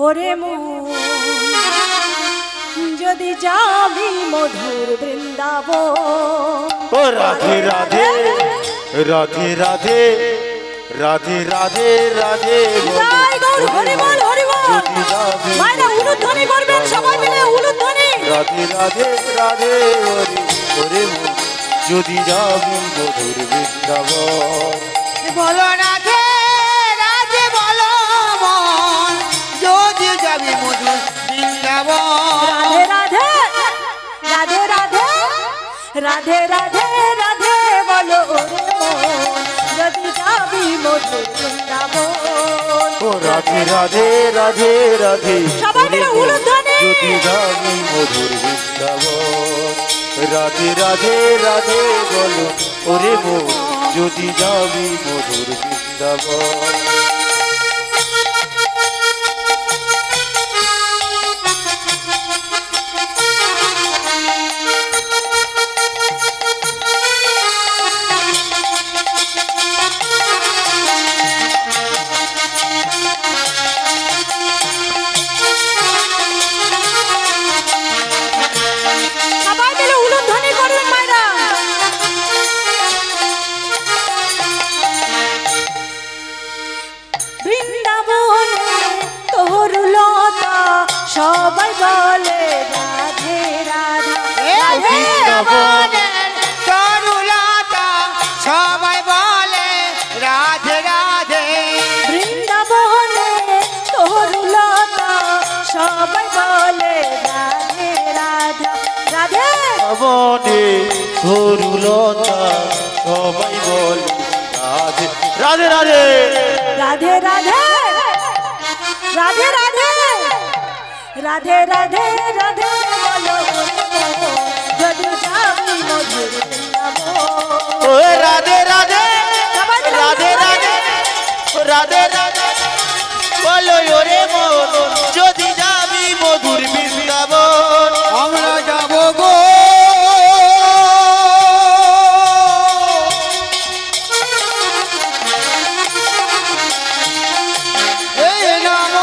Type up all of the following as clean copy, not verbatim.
ওরে মন যদি যাবি মধুর বৃন্দাবন। ও রাধে রাধে রাধে রাধে রাধে রাধে রাধে জয় গৌর হরি বল হরি বল। মায়েরা উলুধ্বনি করবেন সবাই মিলে উলুধ্বনি। রাধে রাধে রাধে হরি ওরে মন যদি যাবি মধুর বৃন্দাবন। বলো রাধে রাধে বলো মন যদি যাবি মধুর বৃন্দাবন। রাধে রাধে রাধে রাধে রাধে রাধে বলো ওরে মন যদি যাবি মধুর বৃন্দাবন। ও রাধে রাধে রাধে রাধে সবাই মিলে উলুধ্বনি। যদি যাবি মধুর বৃন্দাবন। রাধে রাধে রাধে বলো ওরে মন যদি যাবি মধুর বৃন্দাবন। সবাই মিলে উলুধ্বনি করবেন মায়েরা। বৃন্দাবনে তরুলতা সবাই বলে রাধে রাধা। বৃন্দাবনের তরুলতা সবাই বলে রাধে রাধে। বৃন্দাবনে তরুলতা সবাই বলে রাধে রাধা। রাধে বনে ধরুলতা সবাই বল রাধে রাধে রাধে রাধে রাধে রাধে রাধে রাধে রাধে রাধে বলো যদি যাবি মধুর বৃন্দাবন। ও রাধে রাধে সবাই মিলে রাধে রাধে রাধে রাধে বলো ওরে মন যদি যাবি মধুর বৃন্দাবন। আমরা যাব গো এই নাম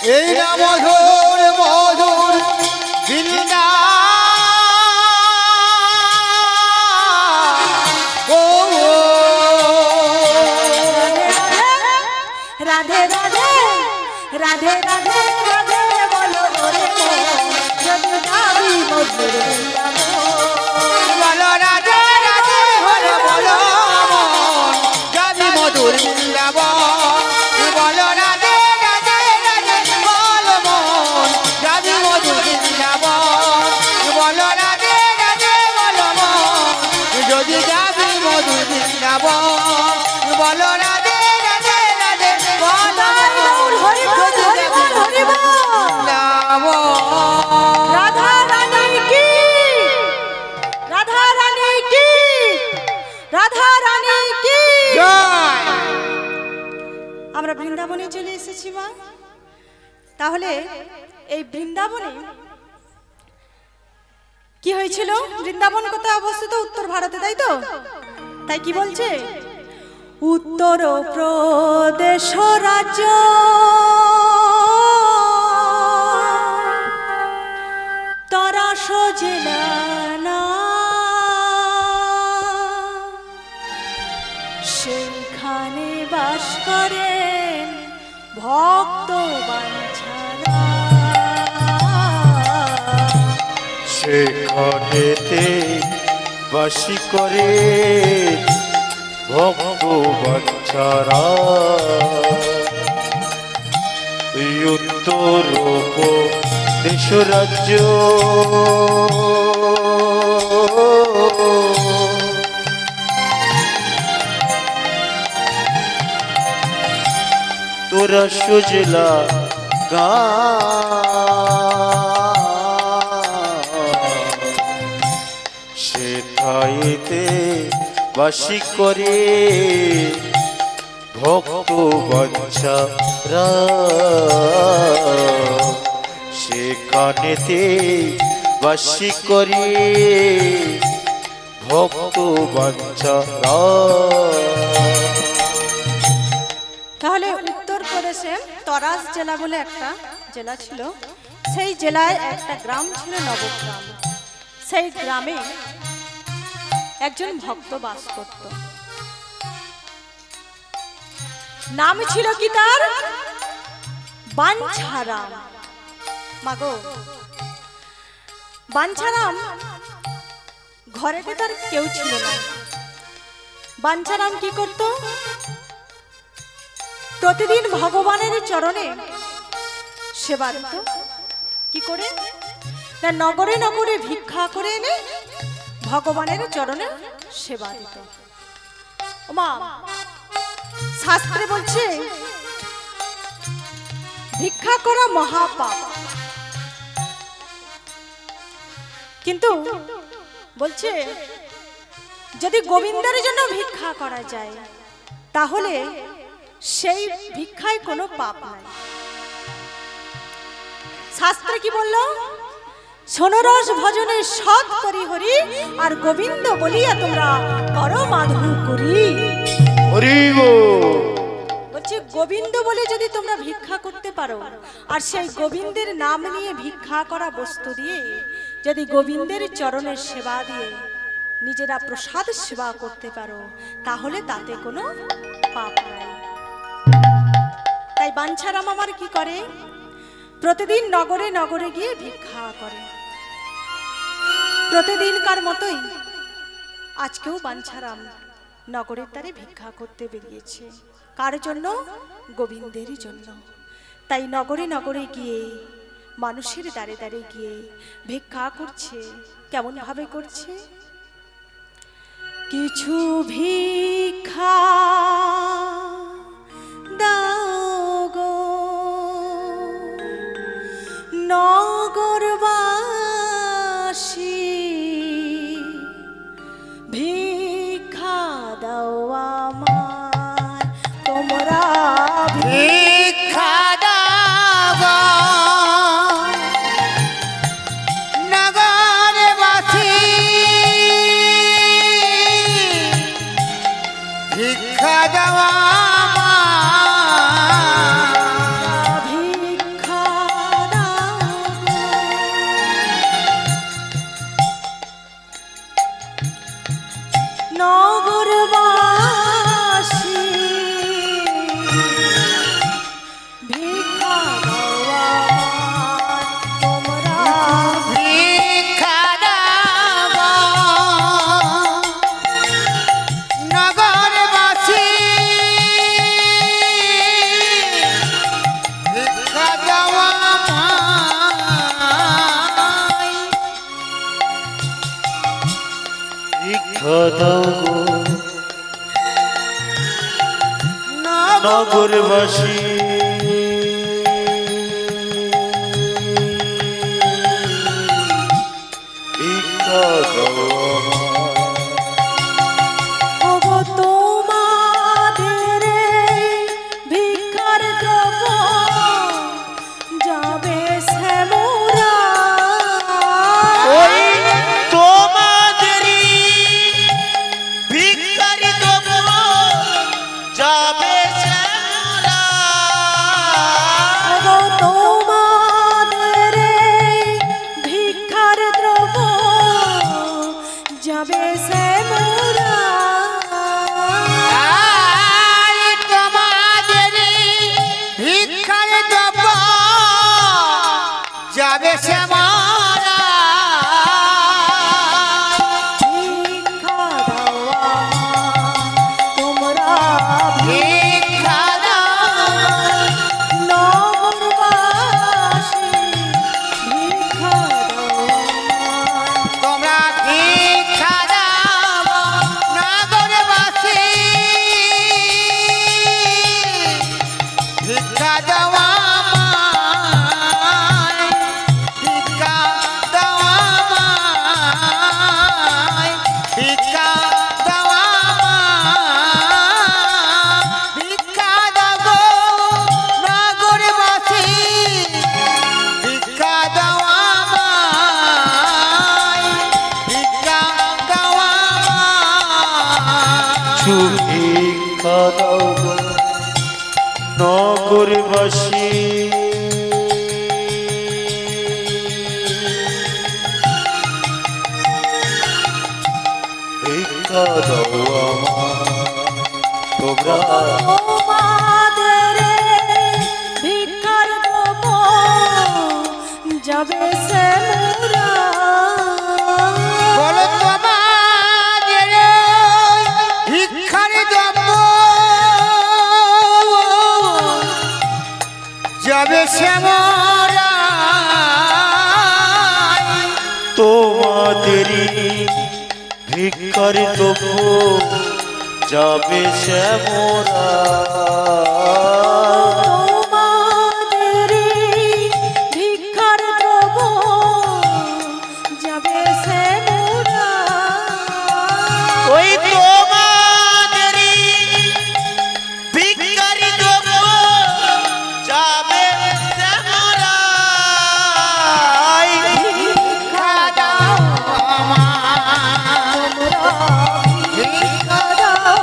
এই না মধুর মধুর বৃন্দা ও রাধে রাধে রাধে রাধে রাধে বলো ওরে মন যদি যাবি মধুর বৃন্দাবন। বলো রাধে রাধে বলো বলো মন যাবি মধুর বৃন্দাবন। বলো রাধে রাধে রাধে বলো মন যাবি মধুর বৃন্দাবন। বলো রাধে রাধে বলো মন যদি যাবি মধুর বৃন্দাবন। বলো রাধে রাধে রাধে বলো মন হরি বল হরি বল হরি বল। বৃন্দাবন। রাধা রানী কি রাধা রানী কি রাধা রানী কি। জয়। আমরা বৃন্দাবনে চলে এসেছি মা। তাহলে এই বৃন্দাবনে কি হয়েছিল? বৃন্দাবন কোথায় অবস্থিত? উত্তর ভারতে, তাই তো? তাই কি বলছে? উত্তর প্রদেশ রাজ্য তরাস জেলা না সেখানে বাস করেন ভক্ত বাঞ্ছারা। সেখানেতে বাসি করে ভক্ত বাঞ্ছারা। উত্তর দেশ রাজ্য তোরা সুজলা গা সেথাইতে বাসি করে ভক্ত বাঞ্ছারা সেখানেতে বাসি করি ভক্ত বাঞ্ছারা। তাহলে উত্তরপ্রদেশে তরাস জেলা বলে একটা জেলা ছিল, সেই জেলায় একটা গ্রাম ছিল নবগ্রাম। সেই গ্রামে একজন ভক্ত বাস করত, নাম ছিল কি তার? বাঞ্ছারাম। মাগো, বাঞ্ছারাম ঘরেতে তার কেউ ছিল না। বাঞ্ছারাম কি করত? প্রতিদিন ভগবানের চরণে সেবা দিত। কি করে? না, নগরে নগরে ভিক্ষা করে এনে ভগবানের চরণে সেবা দিত। ওমা, শাস্ত্রে বলছে ভিক্ষা করা মহাপাপ, কিন্তু বলছে যদি গোবিন্দের জন্য ভিক্ষা করা যায় তাহলে সেই ভিক্ষায় কোনো পাপ নাই। শাস্ত্রে কি বললো? সোনরস ভজনে সৎ করি হরি, আর গোবিন্দ বলিয়া তোমরা করো মাধু করি। হরি গো, বলছে গোবিন্দ বলে যদি তোমরা ভিক্ষা করতে পারো, আর সেই গোবিন্দের নাম নিয়ে ভিক্ষা করা বস্তু দিয়ে যদি গোবিন্দের চরণের সেবা দিয়ে নিজেরা প্রসাদ সেবা করতে পারো, তাহলে তাতে কোনো পাপ নাই। তাই বাঞ্ছারাম আমার কি করে? প্রতিদিন নগরে নগরে গিয়ে ভিক্ষা করে। প্রতিদিনকার মতোই আজকেও বাঞ্ছারাম নগরের দ্বারে ভিক্ষা করতে বেরিয়েছে। কার জন্য? গোবিন্দের জন্য। তাই নগরে নগরে গিয়ে মানুষের দ্বারে দ্বারে গিয়ে ভিক্ষা করছে। কেমন ভাবে করছে? কিছু ভিক্ষা দাও গো নগরবাসী, ভিক্ষা দাও আমার তোমরা ভিক্ষা দাও গো নগরবাসী, ভিক্ষা দাও আমার, ভিক্ষা দাও গো। নগরবাসী ভিক্ষা দাও আমার তোমরা, ভিক্ষা দাও গো নগরবাসী, ভিক্ষা দাও আমায়। ভিক্ষা দাও গো নগরবাসী, ভিক্ষা দাও ওগো তোমাদের ভিক্ষার দ্রব্য যাবে শ্যামরা, ওই তোমাদেরই ভিক্ষার দেব যাবে শ্যামরা। ওগো তোমাদের ভিক্ষার দ্রব্য যাবে শ্যামরা, আর তোমাদের ভিক্ষার দ্রব্য যাবে শ্যামরা। ভিক্ষা দাও আমার তোমরা, ভিক্ষা দাও নগরবাসী ভিক্ষা দাও আমার। তোমরা, ভিক্ষা দাও কিছু ভিক্ষা দাও গো নগরবাসী ভিক্ষা দাও আমার তোমরা তোমাদের ভিক্ষার দেব যাবে সে মোরা বলো তোমাদের ভিক্ষার দেব যাবে সে মোরা তোমাদেরই ভিক্ষার দেব যাবে সে মোরা তোমাদের ভিক্ষার দেব যাবে সে মোরা ওই তোমাদেরই ভিক্ষার দেব যাবে সে মোরা ভিক্ষা দাও আমার ভিক্ষা দাও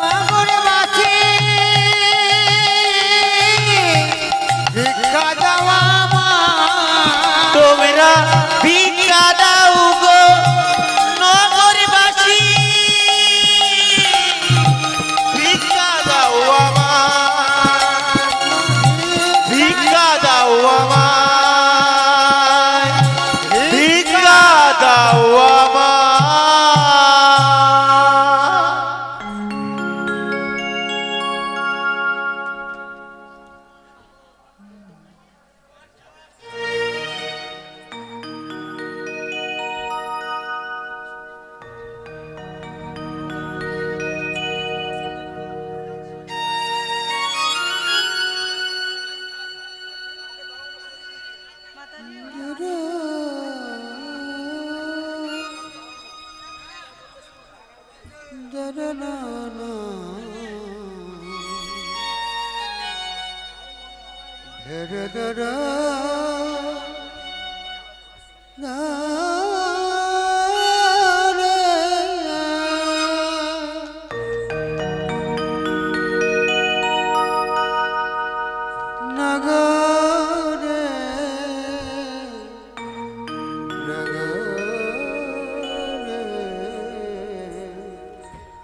নগরবাসী ভিক্ষা দাও আমার তোমরা ভিক্ষা দাও গো নগরবাসী ভিক্ষা দাও আমার ভিক্ষা দাও আমার ভিক্ষা দাও আমার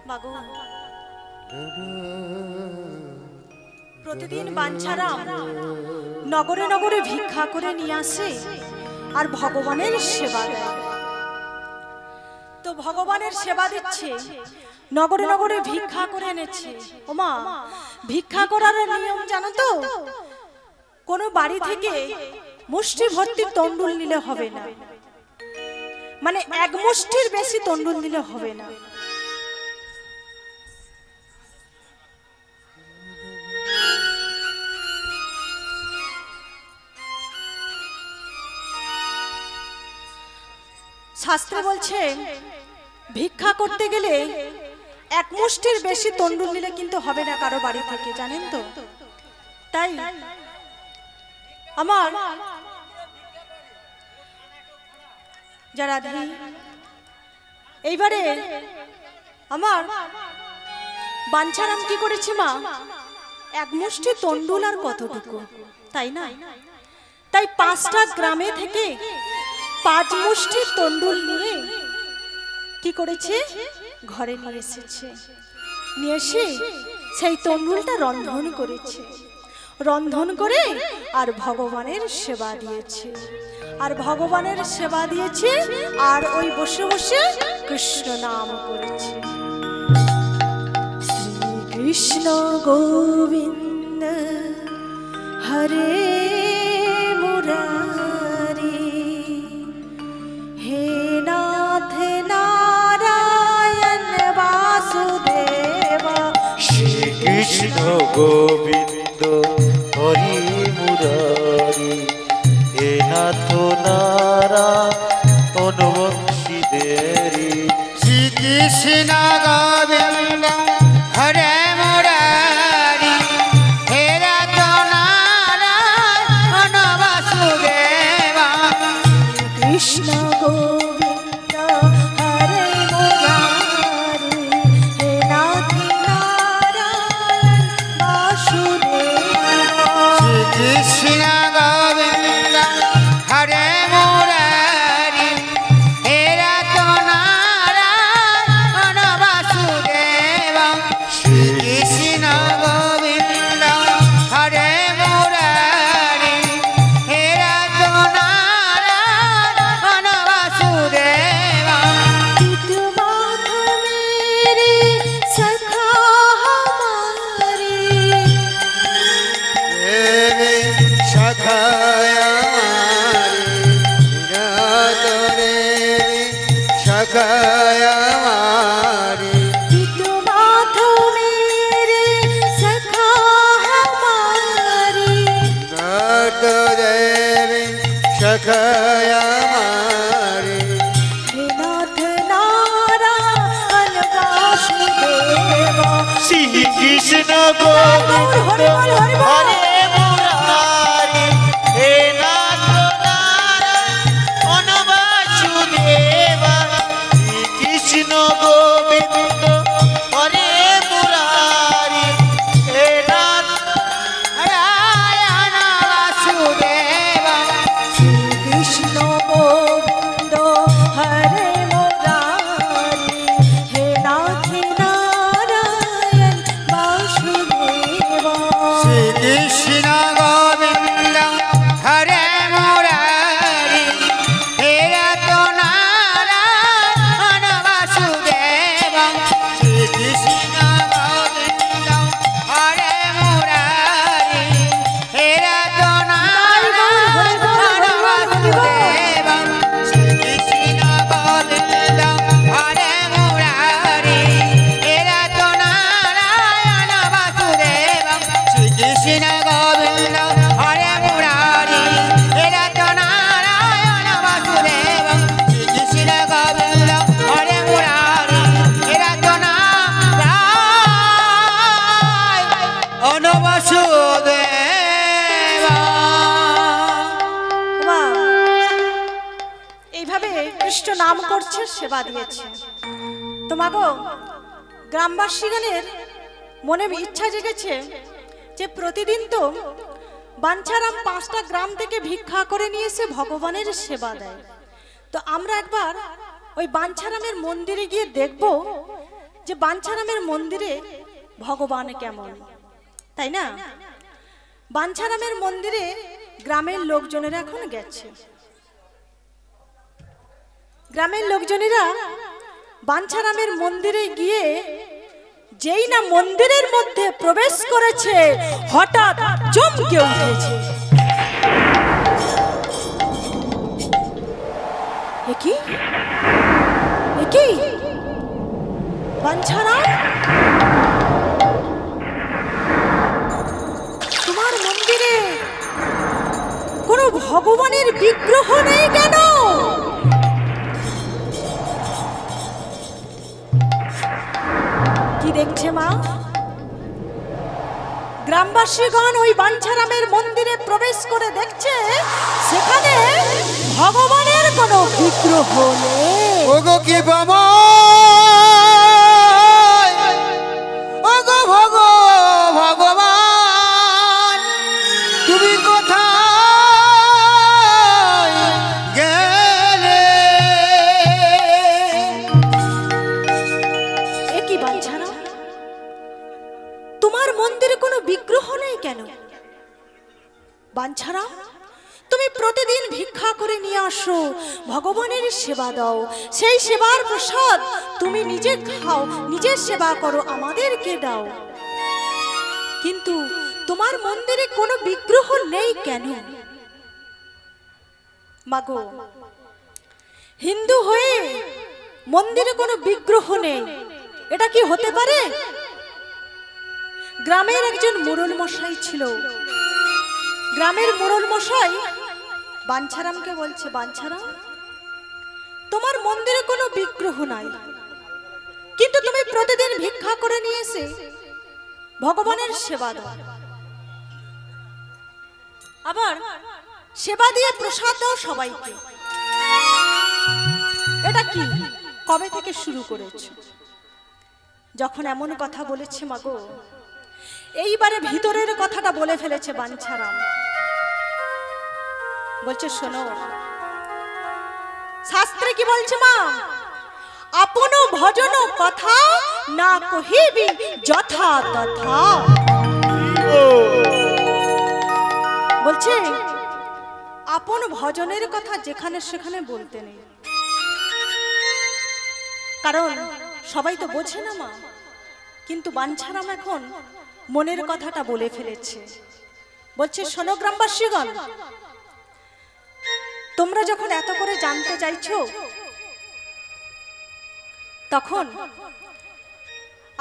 মাগো প্রতিদিন বাঞ্ছারাম নগরে নগরে ভিক্ষা করে নিয়ে আসে আর ভগবানের সেবা দেয়। তো ভগবানের সেবা দিচ্ছে, নগরে নগরে ভিক্ষা করে এনেছে। ওমা, ভিক্ষা করার নিয়ম জানো তো? কোনো বাড়ি থেকে মুষ্টি ভর্তি তন্ডুল নিলে হবে না, মানে এক মুষ্টির বেশি তন্ডুল নিলে হবে না। শাস্ত্রে বলছে ভিক্ষা করতে গেলে এক মুষ্টির বেশি তন্ডুল নিলে কিন্তু হবে না কারো বাড়ি থেকে, জানেন তো? তাই আমার যারা এইবারে আমার বাঞ্ছারাম কি করেছে মা, এক মুষ্টি তন্ডুল আর কতটুকু, তাই না? তাই 5টা গ্রামে থেকে 5 মুষ্টি তন্ডুল নিয়ে কি করেছে, ঘরে নিয়ে এসেছে। নিয়ে এসে সেই তন্ডুলটা রন্ধন করেছে, রন্ধন করে আর ভগবানের সেবা দিয়েছে, আর ভগবানের সেবা দিয়েছে আর ওই বসে বসে কৃষ্ণ নাম করেছে। শ্রীকৃষ্ণ গোবিন্দ হরে মুরারি, হে নাথ নারায়ণ বাসুদেবা। শ্রীকৃষ্ণ গোবিন্দ হরি মুরারি, হে নাথ নারায়ণ বংশীদেরি। শ্রীকৃষ্ণ গোবিন্দ হরে মুরারি, হে নাথ নারায়ণ বাসুদেবা। কৃষ্ণ গোবিন্দ হরে মুরারি, হে हमारी पितु माधो मेरे सखा हमारी नाथ देवी सखा हमारी हे नाथ नारायण वासुदेवा श्री कृष्ण गोविंद हरि बोल, हरि बोल। हरे मुरारी हे नाथ नारायण वासुदेवा श्री कृष्ण गोविंद हरे मुरारी हे नाथ नारायण वासुदेवा श्री कृष्ण गोविंद हरे मुरारी हे नाथ नारायण वासुदेवा श्री कृष्ण गोविंद हरे मुरारी हे तो नारायण वासुदेवा श्री कृष्ण गोविंद हरे मुरारी हे तो नारायण वासुदेवा श्री कृष्ण गोविंद हरे मुरारी हे तो नारायण वासुदेवा श्री कृष्ण गोविंद हरे मुरारी हे तो नारायण वासुदेवा श्री कृष्ण गोविंद हरे मुरारी हे तो नारायण वासुदेवा মা এইভাবে কৃষ্ণ নাম করছে, সেবা দিয়েছে। তোমাগো গ্রামবাসীগণের মনে ইচ্ছা জেগেছে যে প্রতিদিন তো বাঞ্ছারাম 5টা গ্রাম থেকে ভিক্ষা করে নিয়ে এসে ভগবানের সেবা দেয়। তো আমরা একবার ওই বাঞ্ছারামের মন্দিরে গিয়ে দেখব যে বাঞ্ছারামের মন্দিরে ভগবান কেমন, তাই না? বাঞ্ছারামের মন্দিরে গ্রামের লোকজনেরা এখন গেছে। গ্রামের লোকজনেরা বাঞ্ছারামের মন্দিরে গিয়ে যেই না মন্দিরের মধ্যে প্রবেশ করেছে, হঠাৎ চমকে উঠেছে। এ কি? এ কি? বাঞ্ছারাম, তোমার মন্দিরে কোনো ভগবানের বিগ্রহ নেই কেন? কি দেখছে মা? গ্রামবাসীগণ ওই বাঞ্ছারামের মন্দিরে প্রবেশ করে দেখছে সেখানে ভগবানের কোনো বিগ্রহ নেই। ওগো কি বাবা ওগো ভগবান তুমি কোথায় গেলে? এ কি বাঞ্ছারাম, তোমার মন্দিরে কোনো বিগ্রহ নেই কেন? বাঞ্ছারাম, তুমি প্রতিদিন ভিক্ষা করে নিয়ে আসো, ভগবানের সেবা দাও, সেই সেবার প্রসাদ তুমি নিজে খাও, নিজের সেবা করো, আমাদেরকে দাও, কিন্তু তোমার মন্দিরে কোনো বিগ্রহ নেই কেন? মাগো, হিন্দু হয়ে মন্দিরে কোনো বিগ্রহ নেই, এটা কি হতে পারে? গ্রামের একজন মোড়ল মশাই ছিল। গ্রামের মোড়ল মশাই বাঞ্ছারামকে বলছে, বাঞ্ছারাম, তোমার মন্দিরে কোনো বিগ্রহ নাই, কিন্তু তুমি প্রতিদিন ভিক্ষা করে নিয়ে এসে ভগবানের সেবা দাও, আবার সেবা দিয়ে প্রসাদ দাও সবাইকে, এটা কি কবে থেকে শুরু করেছো? যখন এমন কথা বলেছে মাগো, এইবারে ভিতরের কথাটা বলে ফেলেছে বাঞ্ছারাম। বলছে, শোনো, শাস্ত্রে কি বলছে মা? আপন ভজন কথা না কহিবি যথা তথা। বলছে আপন ভজনের কথা যেখানে সেখানে বলতে নেই, কারণ সবাই তো বোঝে না মা। কিন্তু বাঞ্ছারাম এখন মনের কথাটা বলে ফেলেছে। বলছে, শোনো গ্রামবাসীগণ, তোমরা যখন এত করে জানতে চাইছো তখন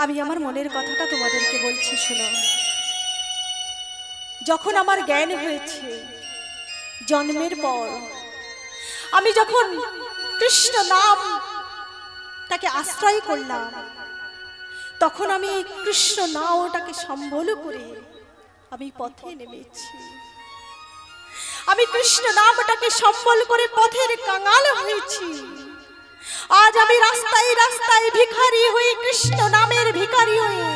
আমি আমার মনের কথাটা তোমাদেরকে বলছি, শোনো। যখন আমার জ্ঞান হয়েছে জন্মের পর, আমি যখন কৃষ্ণ নাম তাকে আশ্রয় করলাম, তখন আমি কৃষ্ণ নামটাকে সম্বল করে আমি পথে নেমেছি। আমি কৃষ্ণ নামটাকে সম্বল করে পথের কাঙাল হয়েছি। আজ আমি রাস্তায় রাস্তায় ভিখারি হয়ে, কৃষ্ণ নামের ভিখারি হয়ে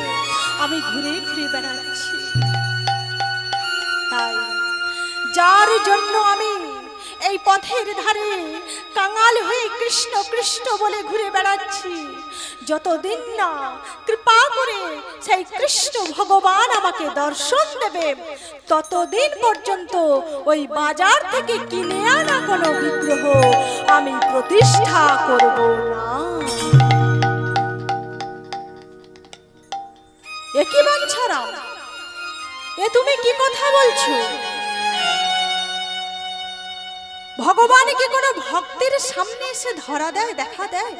আমি ঘুরে ঘুরে বেড়াচ্ছি। তাই যার জন্য আমি এই পথের ধারে কাঙাল হয়ে কৃষ্ণ কৃষ্ণ বলে ঘুরে বেড়াচ্ছি, যতদিন না কৃপা করে সেই কৃষ্ণ ভগবান আমাকে দর্শন দেবে, ততদিন পর্যন্ত ওই বাজার থেকে কিনে আনা কোনো বিগ্রহ আমি প্রতিষ্ঠা করব না। একই বাঞ্ছারাম, এ তুমি কি কথা বলছো? ভগবান কি কোনো ভক্তের সামনে এসে ধরা দেয়, দেখা দেয়?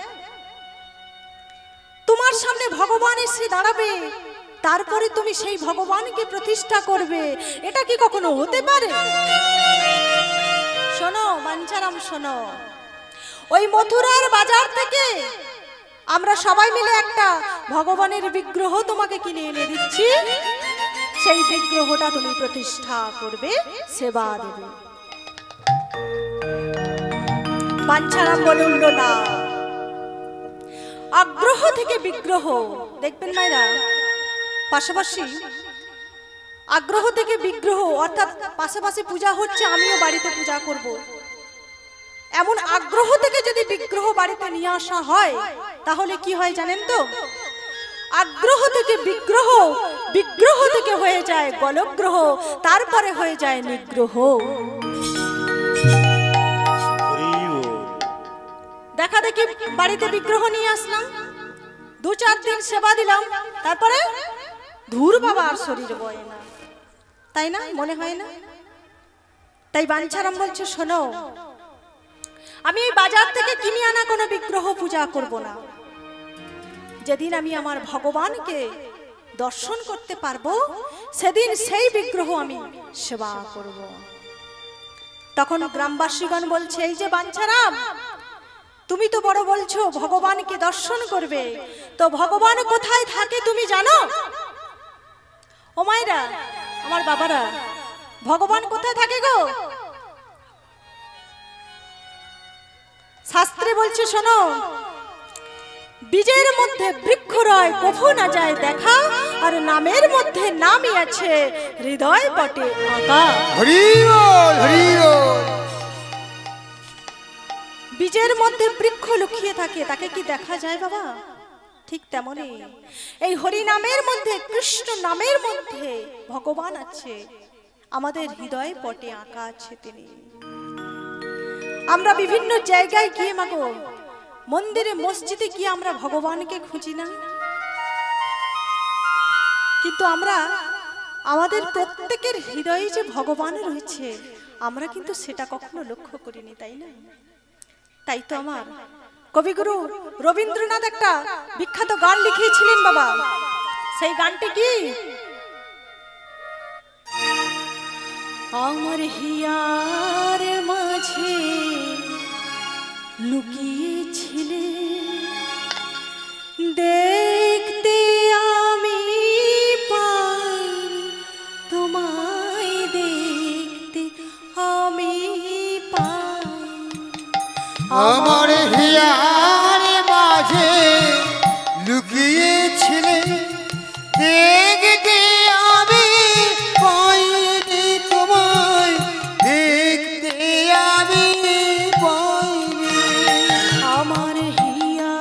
তোমার সামনে ভগবান এসে দাঁড়াবে, তারপরে তুমি সেই ভগবানকে প্রতিষ্ঠা করবে, এটা কি কখনো হতে পারে? শোনো বাঞ্ছারাম, শোনো। ওই মথুরার বাজার থেকে আমরা সবাই মিলে একটা ভগবানের বিগ্রহ তোমাকে কিনে এনে দিচ্ছি। সেই বিগ্রহটা তুমি প্রতিষ্ঠা করবে, সেবা দেবে। বাঞ্ছারাম বলে উঠল, না, আগ্রহ থেকে বিগ্রহ, দেখবেন মায়েরা, পাশাপাশি আগ্রহ থেকে বিগ্রহ, অর্থাৎ পাশাপাশি পূজা হচ্ছে, আমিও বাড়িতে পূজা করব, এমন আগ্রহ থেকে যদি বিগ্রহ বাড়িতে নিয়ে আসা হয়, তাহলে কি হয় জানেন তো? আগ্রহ থেকে বিগ্রহ, বিগ্রহ থেকে হয়ে যায় গলগ্রহ, তারপরে হয়ে যায় নিগ্রহ। দেখা দেখি বাড়িতে বিগ্রহ নিয়ে আসলাম, 2-4 দিন সেবা দিলাম, তারপরে ধুর বাবা আর শরীর বয় না, তাই না? মনে হয় না? তাই বাঞ্ছারাম বলছে, শোনো, আমি এই বাজার থেকে কিনে আনা কোনো বিগ্রহ পূজা করব না। যেদিন আমি আমার ভগবানকে দর্শন করতে পারবো, সেদিন সেই বিগ্রহ আমি সেবা করব। তখন গ্রামবাসীগণ বলছে, এই যে বাঞ্ছারাম, তুমি তো বড় বলছো ভগবানকে দর্শন করবে, তো ভগবান কোথায় থাকে তুমি জানো? ও মায়েরা, আমার বাবারা, ভগবান কোথায় থাকে গো? শাস্ত্রে বলছে, শোনো, বীজের মধ্যে বৃক্ষ রয়, কভু না যায় দেখা, আর নামের মধ্যে নামই আছে, হৃদয় পটে আঁকা। হরি বল, হরি বল। বীজের মধ্যে বৃক্ষ লুকিয়ে থাকে, তাকে কি দেখা যায় বাবা? ঠিক তেমনি এই হরি নামের মধ্যে, কৃষ্ণ নামের মধ্যে ভগবান আছে, আমাদের হৃদয় পটে আঁকা আছে তিনি। আমরা বিভিন্ন জায়গায় গিয়ে, মাগো, মন্দিরে মসজিদে গিয়ে আমরা ভগবানকে খুঁজি না, কিন্তু আমরা আমাদের প্রত্যেকের হৃদয়ে যে ভগবান রয়েছে, আমরা কিন্তু সেটা কখনো লক্ষ্য করিনি, তাই না? তাই তো আমার কবিগুরু রবীন্দ্রনাথ একটা বিখ্যাত গান লিখিয়েছিলেন বাবা। সেই গানটি কি? আমার হিয়ার মাঝে লুকিয়েছিলে, দেখতে আমি পাই, তোমায় দেখতে আমি পাই। আমার হিয়ার মাঝে লুকিয়েছিলে, দেখতে আমি পাইনি, তোমায় দেখতে আমি পাইনি। আমার হিয়া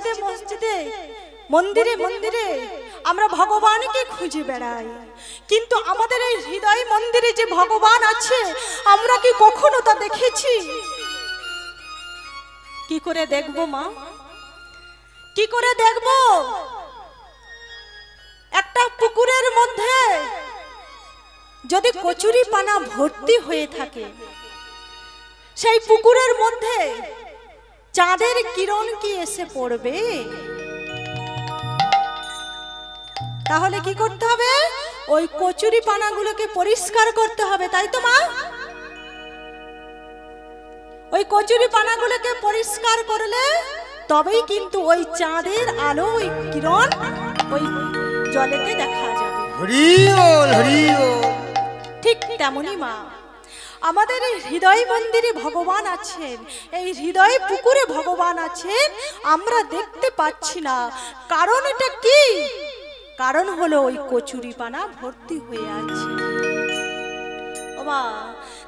মসজিদে মসজিদে মন্দিরে মন্দিরে আমরা ভগবানকে খুঁজে বেড়াই, কিন্তু আমাদের এই হৃদয় মন্দিরে যে ভগবান আছে আমরা কি কখনো তা দেখেছি? কি করে দেখবো মা, কি করে দেখবো? একটা পুকুরের মধ্যে যদি কচুরি পানা ভর্তি হয়ে থাকে, সেই পুকুরের মধ্যে চাঁদের কিরণ কি এসে পড়বে? তাহলে কি করতে হবে? ওই কচুরি পানাগুলোকে পরিষ্কার করতে হবে, তাই তো মা? ওই কচুরি পানাগুলোকে পরিষ্কার করলে তবেই কিন্তু ওই চাঁদের আলো, ওই কিরণ ওই জলেতে দেখা যাবে। হরি বল, হরি বল। ঠিক তেমনই মা, আমাদের এই হৃদয় মন্দিরে ভগবান আছেন, এই হৃদয় পুকুরে ভগবান আছেন, আমরা দেখতে পাচ্ছি না। কারণ এটা কি? কারণ হলো ওই কচুরি পানা ভর্তি হয়ে আছে। ও মা,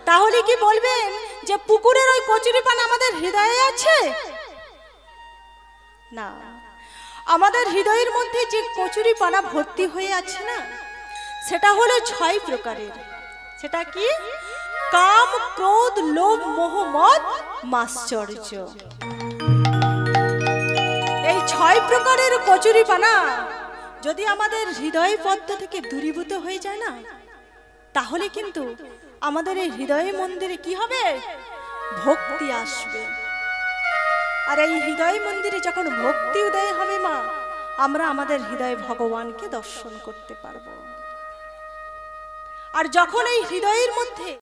তাহলে কি বলবেন যে পুকুরের ওই কচুরি পানা আমাদের হৃদয়ে আছে? না, আমাদের হৃদয়ের মধ্যে যে কচুরি পানা ভর্তি হয়ে আছে না, সেটা হলো 6 প্রকারের। সেটা কি? কাম, ক্রোধ, লোভ, মোহ, মদ, মাশ্চর্য। এই 6 প্রকারের কচুরি পানা যদি আমাদের হৃদয় পদ্ম থেকে দূরীভূত হয়ে যায় না, তাহলে কিন্তু আমাদের এই হৃদয় মন্দিরে কি হবে? ভক্তি আসবে। আর এই হৃদয় মন্দিরে যখন ভক্তি উদয় হবে মা, আমরা আমাদের হৃদয়ে ভগবানকে দর্শন করতে পারবো। আর যখন এই হৃদয়ের মধ্যে